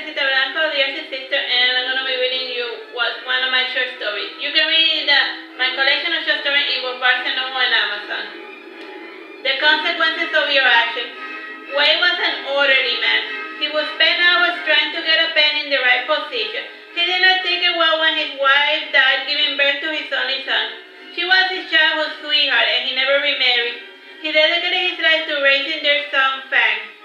Teresita Blanco, the Artsy and I'm going to be reading you one of my short stories. You can read my collection of short stories in both Barnes & Noble and Amazon. The consequences of your actions. Wade was an orderly man. He would spend hours trying to get a pen in the right position. He did not take it well when his wife died giving birth to his only son. She was his childhood sweetheart and he never remarried. He dedicated his life to raising their son, Fang.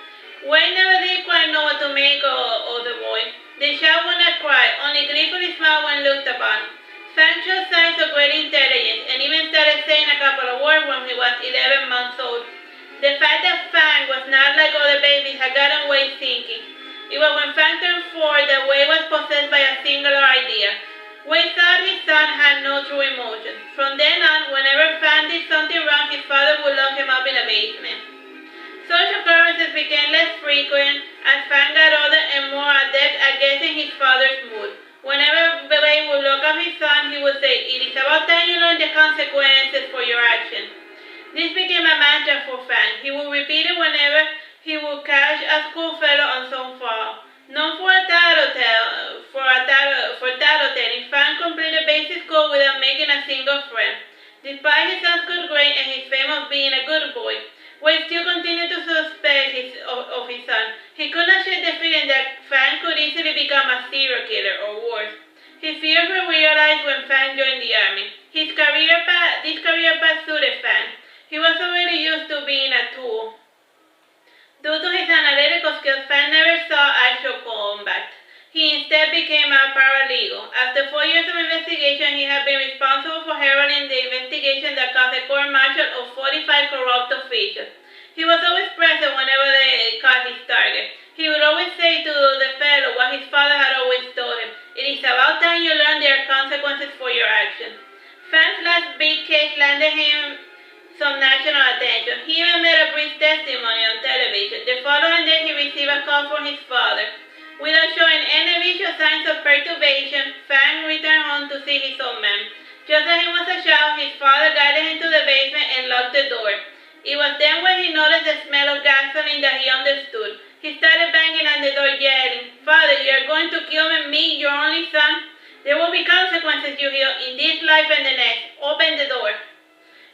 Wade never did quite know what to make of the boy. The child would not cry, only gleefully smiled when looked upon. Fang showed signs of great intelligence and even started saying a couple of words when he was 11 months old. The fact that Fang was not like other babies had gotten Wade thinking. It was when Fang turned 4 that Wade was possessed by a singular idea. Wade thought his son had no true emotions. From then on, whenever Fang did something wrong, his father would lock him up in a basement. Such occurrences became less frequent as Fang got older and more adept at guessing his father's mood. Whenever Wade would look at his son, he would say, "It is about time you learn the consequences for your actions." This became a mantra for Fang. He would repeat it whenever he would catch a schoolfellow on some foul. Known for tattletelling, Fang completed basic school without making a single friend. Despite his son's good grades and his fame of being a good boy, Wade still continued to suspect of his son. He could not shake the feeling that Fang could easily become a serial killer or worse. His fears were realized when Fang joined the army. This career path suited Fang. He was already used to being a tool. Due to his analytical skills, Fang never saw actual combat. He instead became a paralegal. After 4 years of investigation, he had been responsible for heralding the investigation that caused the court-martial of 45 corrupt officials. He was always present whenever they caught his target. He would always say to the fellow what his father had always told him: "It is about time you learn there are consequences for your actions." Fang's last big case landed him some national attention. He even made a brief testimony on television. The following day, he received a call from his father. Without showing any visual signs of perturbation, Fang returned home to see his old man. Just as he was a child, his father guided him to the basement and locked the door. It was then when he noticed the smell of gasoline that he understood. He started banging on the door, yelling, "Father, you are going to kill me, your only son? There will be consequences, you hear, in this life and the next. Open the door."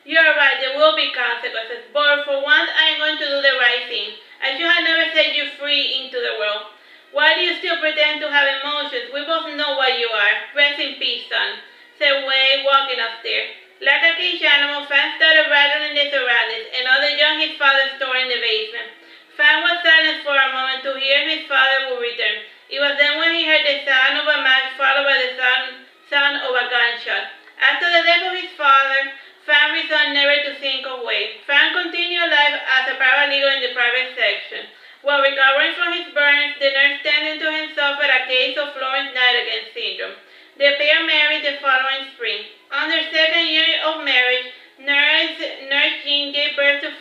"You are right, there will be consequences, but for once I am going to do the right thing. I should have never set you free into the world. Why do you still pretend to have emotions? We both know what you are. Rest in peace, son," said Wade, walking upstairs. Like a caged animal, Fang started rattling the surroundings, and all the junk his father stored in the basement. Fang was silent for a moment to hear if his father would return. It was then when he heard the sound of a match followed by the sound of a gunshot. After the death of his father, Fang resolved never to think of Wade. Fang continued life as a paralegal in the private section. While recovering from his burns, the nurse tending to him suffered a case of Florence Nightingale syndrome. The pair married the following spring. On their second year of marriage, Nurse Jean gave birth to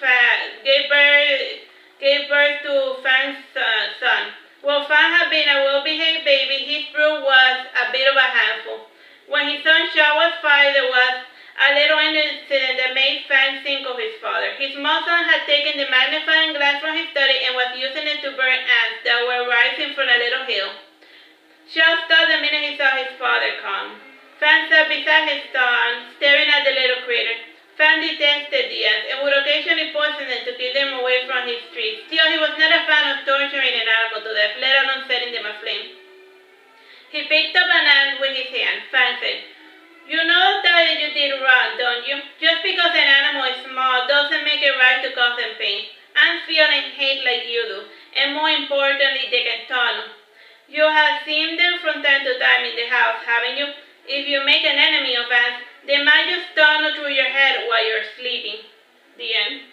Fang's son. While Fang had been a well-behaved baby, his brood was a bit of a handful. When his son Shaw was 5, there was a little incident that made Fang think of his father. His small son had taken the magnifying glass from his study and was using it to burn ants that were rising from a little hill. Shaw stopped the minute he saw his father come. Fang sat beside his son, staring at the little critter. Fang detested the ants and would occasionally poison them to keep them away from his tree. Still, he was not a fan of torturing an animal to death, let alone setting them aflame. He picked up an ant with his hand. Fang said, "You know that you did wrong, don't you? Just because an animal is small doesn't make it right to cause them pain. Ants feel and hate like you do, and more importantly, they can tunnel. You have seen them from time to time in the house, haven't you? If you make an enemy of ants, they might just tunnel through your head while you're sleeping." The end.